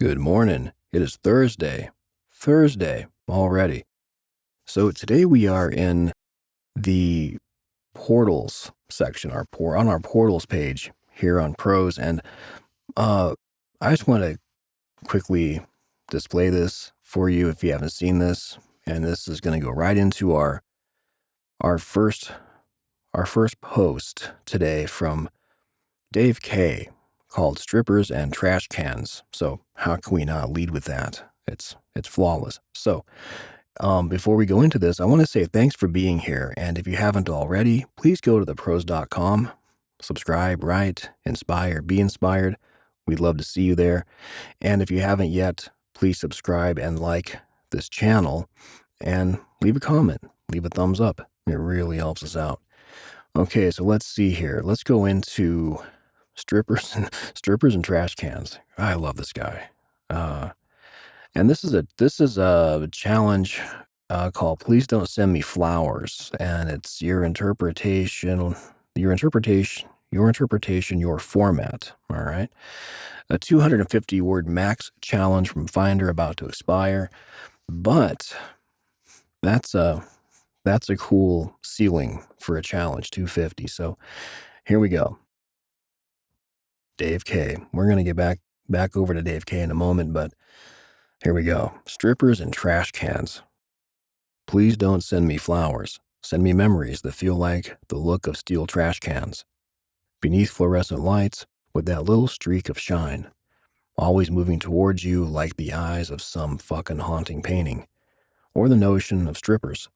Good morning. It is Thursday. Thursday already. So today we are in the portals section, on our portals page here on Pros, and uh, I just want to quickly display this for you if you haven't seen this, and this is going to go right into our first post today from Dave K, called Strippers and Trash Cans. So how can we not lead with that? It's flawless. So before we go into this, I want to say thanks for being here. And if you haven't already, please go to thepros.com, subscribe, write, inspire, be inspired. We'd love to see you there. And if you haven't yet, please subscribe and like this channel and leave a comment, leave a thumbs up. It really helps us out. Okay, so let's see here. Let's go into strippers and trash cans. I love this guy. And this is a challenge called "Please Don't Send Me Flowers," and it's your interpretation, your format. All right, a 250 word max challenge from Finder about to expire, but that's a cool ceiling for a challenge, 250. So here we go. Dave K. We're gonna get back over to Dave K in a moment, but here we go. Strippers and trash cans. Please don't send me flowers. Send me memories that feel like the look of steel trash cans. Beneath fluorescent lights, with that little streak of shine, always moving towards you like the eyes of some fucking haunting painting, or the notion of strippers.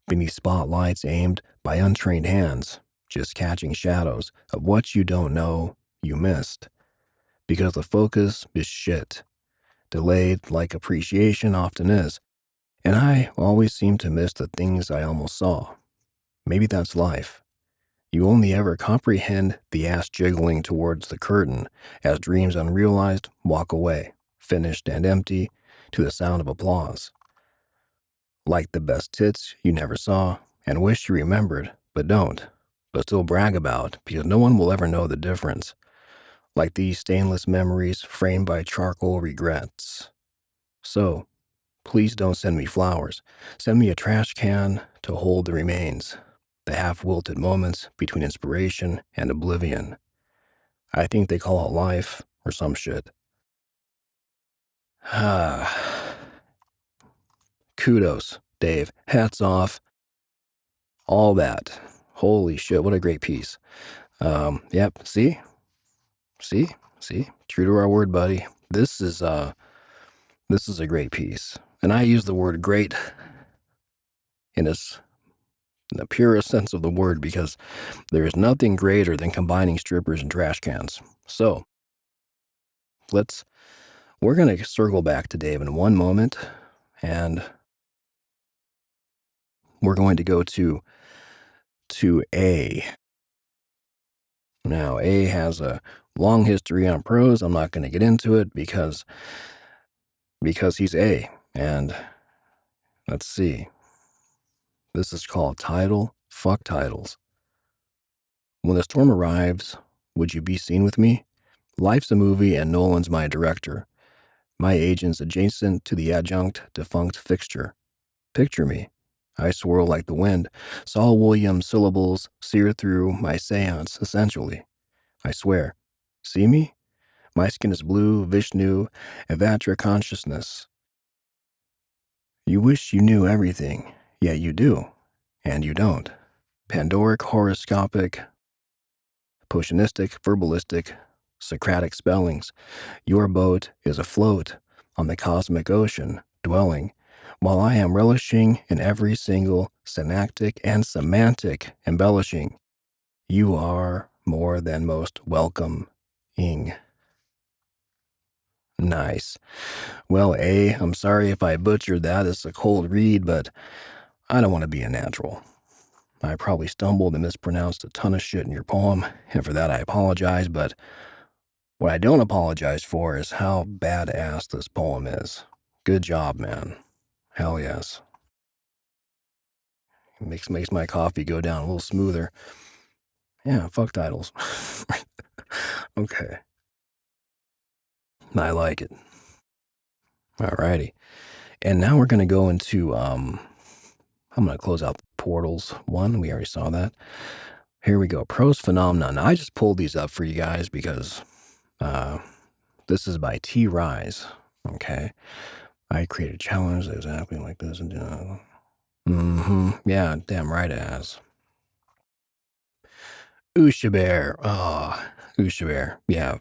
Beneath spotlights aimed by untrained hands, just catching shadows of what you don't know you missed. Because the focus is shit. Delayed like appreciation often is. And I always seem to miss the things I almost saw. Maybe that's life. You only ever comprehend the ass jiggling towards the curtain as dreams unrealized walk away, finished and empty, to the sound of applause. Like the best tits you never saw and wish you remembered, but don't, but still brag about because no one will ever know the difference. Like these stainless memories framed by charcoal regrets. So, please don't send me flowers. Send me a trash can to hold the remains, the half-wilted moments between inspiration and oblivion. I think they call it life or some shit. Kudos, Dave. Hats off. All that. Holy shit, what a great piece. Yep, see? True to our word, buddy. This is a great piece. And I use the word great in the purest sense of the word because there is nothing greater than combining strippers and trash cans. So, we're going to circle back to Dave in one moment, and we're going to go to A. Now, A has a long history on Pros. I'm not going to get into it because he's A. And let's see. This is called Title. Fuck titles. When the storm arrives, would you be seen with me? Life's a movie and Nolan's my director. My agent's adjacent to the adjunct defunct fixture. Picture me. I swirl like the wind. Saul Williams syllables sear through my seance, essentially. I swear. See me? My skin is blue, Vishnu, Evatra consciousness. You wish you knew everything, yet you do, and you don't. Pandoric, horoscopic, potionistic, verbalistic, Socratic spellings. Your boat is afloat on the cosmic ocean, dwelling, while I am relishing in every single synaptic and semantic embellishing. You are more than most welcoming. Nice. Well, A, I'm sorry if I butchered that. It's a cold read, but I don't want to be a natural. I probably stumbled and mispronounced a ton of shit in your poem, and for that I apologize, but what I don't apologize for is how badass this poem is. Good job, man. Hell yes. Makes my coffee go down a little smoother. Yeah, fuck titles. Okay. I like it. Alrighty. And now we're going to go into, I'm going to close out the portals one. We already saw that. Here we go. Prose phenomenon. Now, I just pulled these up for you guys because uh, this is by T. Rise. Okay. I created a challenge exactly like this. Yeah, damn right it has. Ushabear. Oh, Ushabear. Yeah.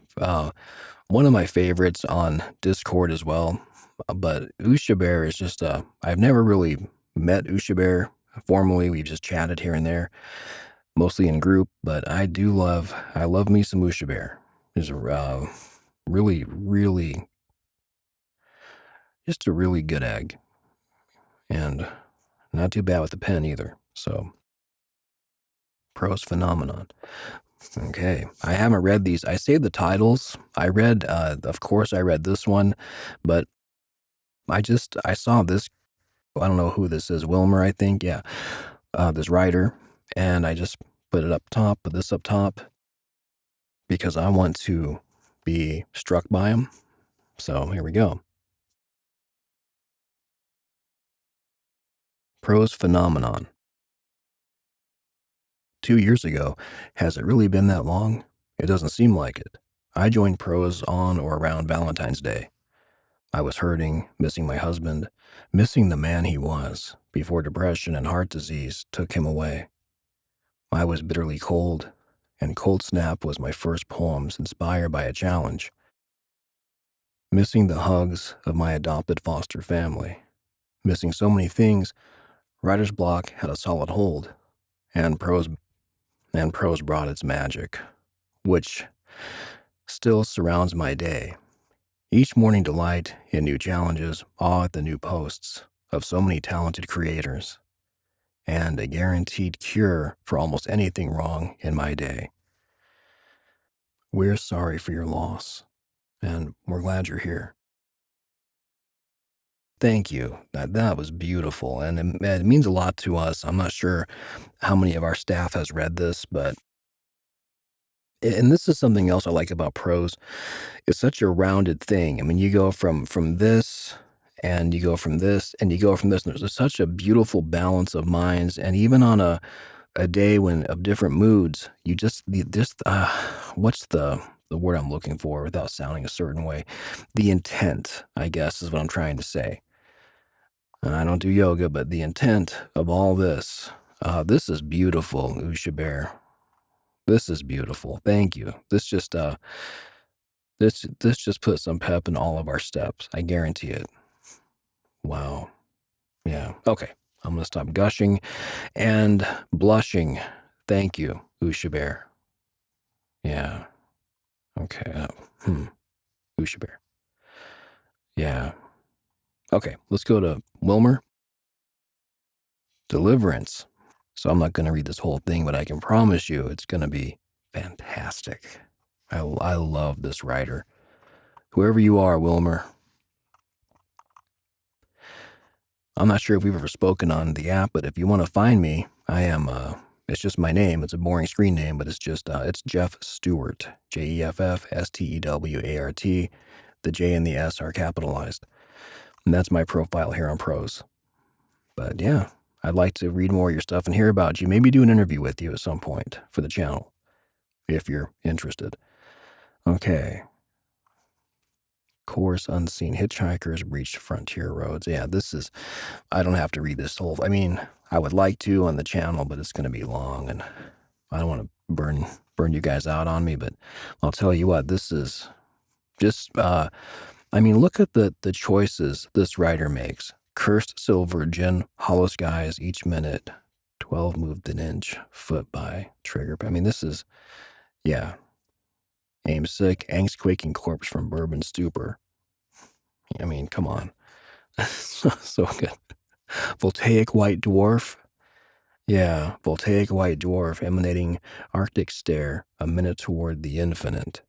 One of my favorites on Discord as well. But Ushabear is just, I've never really met Ushabear formally. We've just chatted here and there, mostly in group. But I love me some Ushabear. He's a really, really, just a really good egg. And not too bad with the pen either. So, prose phenomenon. Okay. I haven't read these. I saved the titles. I read, of course, I read this one, but I saw this. I don't know who this is. Wilmer, I think. Yeah. This writer. And I just put this up top because I want to be struck by him. So here we go. Prose phenomenon. 2 years ago. Has it really been that long? It doesn't seem like it. I joined prose on or around Valentine's Day. I was hurting, missing my husband, missing the man he was, before depression and heart disease took him away. I was bitterly cold, and Cold Snap was my first poems inspired by a challenge. Missing the hugs of my adopted foster family, missing so many things, writer's block had a solid hold, and prose brought its magic, which still surrounds my day. Each morning delight in new challenges, awe at the new posts of so many talented creators, and a guaranteed cure for almost anything wrong in my day. We're sorry for your loss, and we're glad you're here. Thank you. That was beautiful, and it means a lot to us. I'm not sure how many of our staff has read this, but and this is something else I like about prose. It's such a rounded thing. I mean, you go from this, and you go from this, and you go from this. And there's such a beautiful balance of minds, and even on a day when of different moods, you what's the word I'm looking for without sounding a certain way? The intent, I guess, is what I'm trying to say. And I don't do yoga, but the intent of all this, this is beautiful, Usha Bear. This is beautiful. Thank you. This just put some pep in all of our steps. I guarantee it. Wow. Yeah. Okay. I'm gonna stop gushing and blushing. Thank you, Usha Bear. Yeah. Okay. Usha Bear. Yeah. Okay. Let's go to Wilmer. Deliverance. So I'm not going to read this whole thing, but I can promise you it's going to be fantastic. I love this writer. Whoever you are, Wilmer. I'm not sure if we've ever spoken on the app, but if you want to find me, I am, it's just my name. It's a boring screen name, but it's Jeff Stewart. JEFFSTEWART. The J and the S are capitalized. And that's my profile here on Prose. But yeah, I'd like to read more of your stuff and hear about you. Maybe do an interview with you at some point for the channel, if you're interested. Okay. Course unseen hitchhikers breached frontier roads. Yeah, I don't have to read this whole, I mean, I would like to on the channel, but it's going to be long and I don't want to burn you guys out on me, but I'll tell you what, this is just, I mean, look at the choices this writer makes. Cursed silver gin, hollow skies each minute, 12 moved an inch, foot by trigger. I mean, this is, yeah. Aim sick, angst quaking corpse from bourbon stupor. I mean, come on. So good. Voltaic white dwarf. Yeah, voltaic white dwarf emanating Arctic stare, a minute toward the infinite.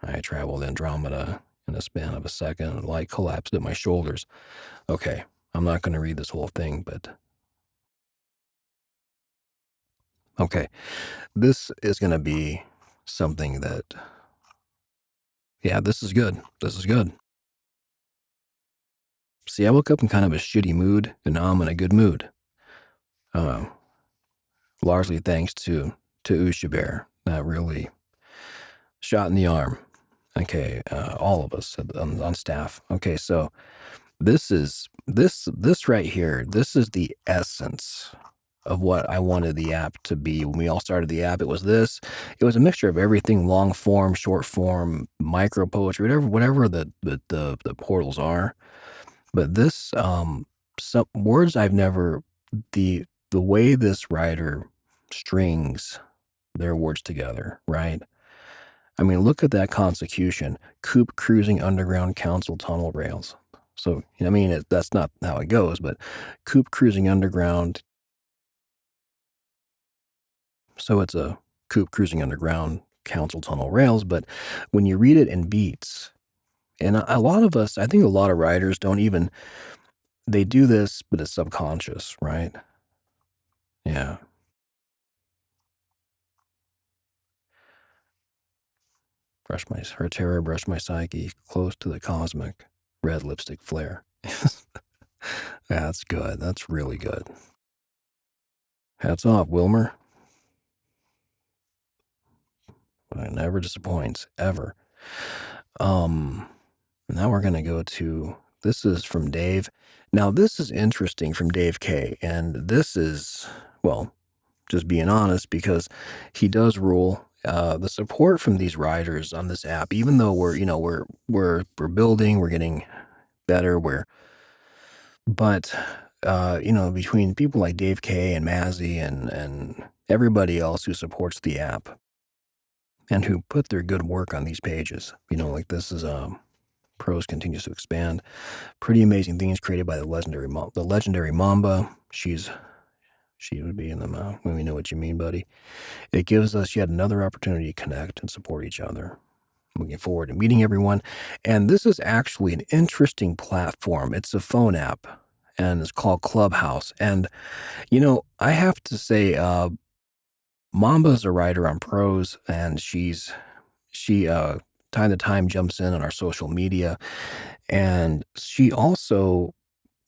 I traveled Andromeda in a span of a second, and light collapsed at my shoulders. Okay, I'm not going to read this whole thing, but okay, this is going to be something that, yeah, this is good. This is good. See, I woke up in kind of a shitty mood, and now I'm in a good mood. Uh, Largely thanks to Usha Bear. That really shot in the arm. Okay, all of us on staff. Okay, so this right here. This is the essence of what I wanted the app to be. When we all started the app, it was this. It was a mixture of everything: long form, short form, micro poetry, whatever the portals are. But this, some words I've never the way this writer strings their words together, right? I mean, look at that consecution: coupe cruising underground council tunnel rails. So, I mean, that's not how it goes, but coupe cruising underground. So it's a coupe cruising underground council tunnel rails. But when you read it in beats, and a lot of us, I think a lot of writers don't even, they do this, but it's subconscious, right? Yeah. Brush my her terror, brush my psyche, close to the cosmic, red lipstick flare. That's good. That's really good. Hats off, Wilmer. It never disappoints, ever. Um, Now we're gonna go to, this is from Dave. Now this is interesting, from Dave K. And this is, well, just being honest, because he does rule. The support from these writers on this app, even though we're building, we're getting better, but between people like Dave K and Mazzy and everybody else who supports the app and who put their good work on these pages, like this is Prose continues to expand. Pretty amazing things created by the legendary Mamba. She would be in the when we know what you mean, buddy. It gives us yet another opportunity to connect and support each other. Looking forward to meeting everyone. And this is actually an interesting platform. It's a phone app, and it's called Clubhouse. And I have to say, Mamba's a writer on Prose, and she time to time jumps in on our social media, and she also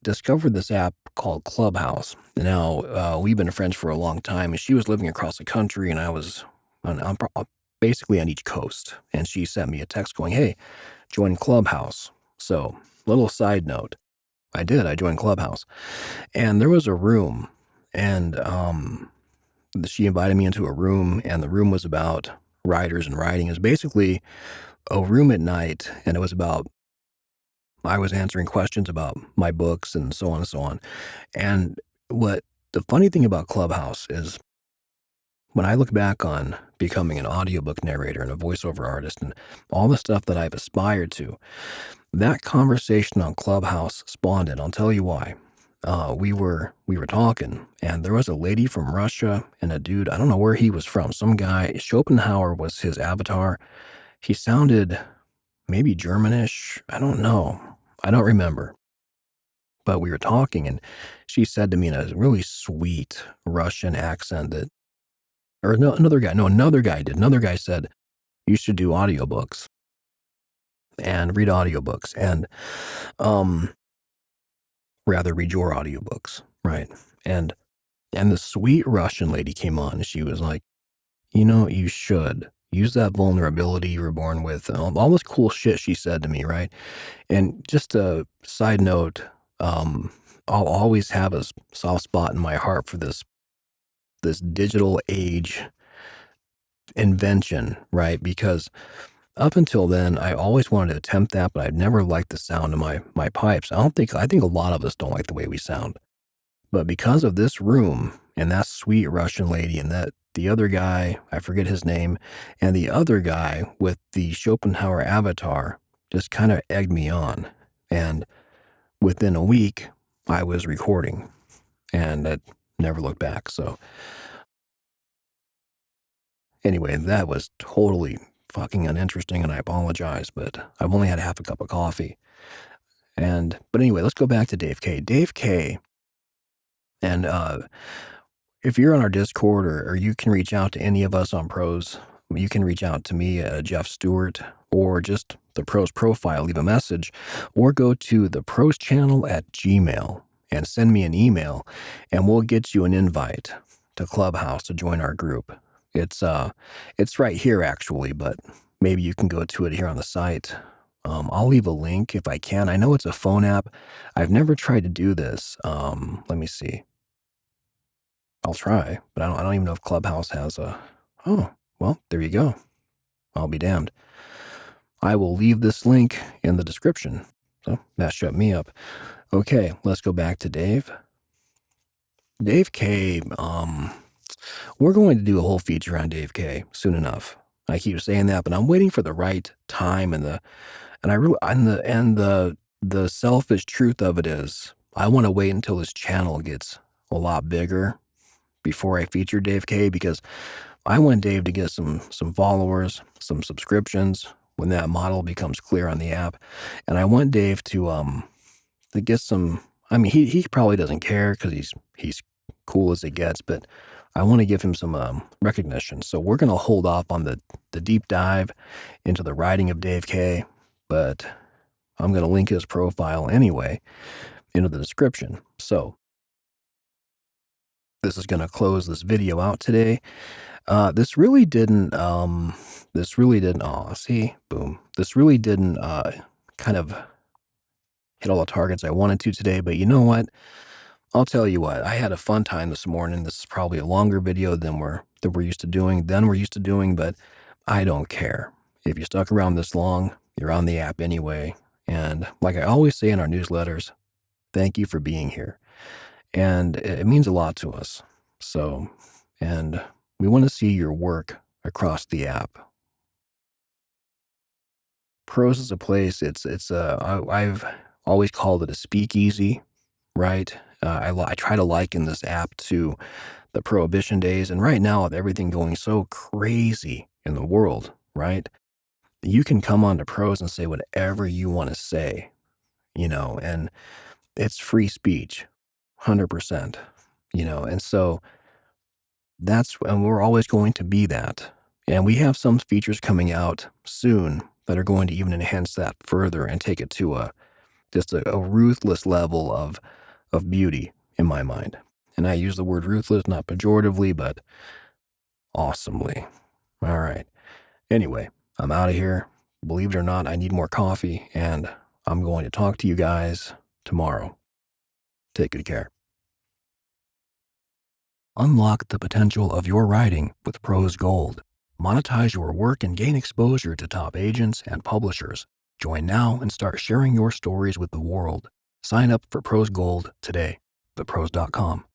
discovered this app called Clubhouse. Now, we've been friends for a long time, and she was living across the country, and I was basically on each coast. And she sent me a text going, "Hey, join Clubhouse." So, little side note, I did. I joined Clubhouse, and there was a room, and she invited me into a room, and the room was about writers and writing. It was basically a room at night, and it was about, I was answering questions about my books and so on and so on. And what the funny thing about Clubhouse is, when I look back on becoming an audiobook narrator and a voiceover artist and all the stuff that I've aspired to, that conversation on Clubhouse spawned it. I'll tell you why. We were talking, and there was a lady from Russia and a dude, I don't know where he was from, some guy. Schopenhauer was his avatar. He sounded maybe Germanish. I don't know. I don't remember. But we were talking, and she said to me in a really sweet Russian accent that, or no, another guy did. Another guy said, "You should do audiobooks and read audiobooks, and um, rather read your audiobooks, right?" And the sweet Russian lady came on, and she was like, "You should use that vulnerability you were born with." And all this cool shit she said to me, right? And just a side note, I'll always have a soft spot in my heart for this digital age invention, right? Because up until then, I always wanted to attempt that, but I'd never liked the sound of my pipes. I think a lot of us don't like the way we sound. But because of this room and that sweet Russian lady and that the other guy, I forget his name, and the other guy with the Schopenhauer avatar just kind of egged me on. And within a week, I was recording, and I never looked back. So anyway, that was totally fucking uninteresting, and I apologize, but I've only had half a cup of coffee. But anyway, let's go back to Dave K. Dave K. And if you're on our Discord, or you can reach out to any of us on Prose, you can reach out to me, Jeff Stewart, or just the Pros profile, leave a message, or go to the Pros channel at Gmail and send me an email, and we'll get you an invite to Clubhouse to join our group. It's right here actually, but maybe you can go to it here on the site. I'll leave a link if I can. I know it's a phone app. I've never tried to do this. Let me see. I'll try, but I don't even know if Clubhouse has a. Oh, well, there you go. I'll be damned. I will leave this link in the description. So that shut me up. Okay, let's go back to Dave. Dave K. We're going to do a whole feature on Dave K. soon enough. I keep saying that, but I'm waiting for the right time the selfish truth of it is I want to wait until his channel gets a lot bigger before I feature Dave K, because I want Dave to get some followers, some subscriptions when that model becomes clear on the app. And I want Dave to get some. I mean, he probably doesn't care because he's cool as it gets, but I want to give him some recognition. So we're going to hold off on the deep dive into the writing of Dave K, but I'm going to link his profile anyway into the description. So this is going to close this video out today. This really didn't, oh, see, boom. This really didn't kind of hit all the targets I wanted to today, but you know what? I'll tell you what, I had a fun time this morning. This is probably a longer video than we're used to doing, but I don't care. If you stuck around this long, you're on the app anyway. And like I always say in our newsletters, thank you for being here. And it means a lot to us. So, and we want to see your work across the app. Pros is a place, I've always called it a speakeasy, right? I try to liken this app to the Prohibition days. And right now, with everything going so crazy in the world, right? You can come onto Pros and say whatever you want to say, and it's free speech, 100%, and so and we're always going to be that. And we have some features coming out soon that are going to even enhance that further and take it to just a ruthless level of beauty in my mind. And I use the word ruthless, not pejoratively, but awesomely. All right. Anyway, I'm out of here. Believe it or not, I need more coffee, and I'm going to talk to you guys tomorrow. Take good care. Unlock the potential of your writing with Prose Gold. Monetize your work and gain exposure to top agents and publishers. Join now and start sharing your stories with the world. Sign up for Prose Gold today. thepros.com.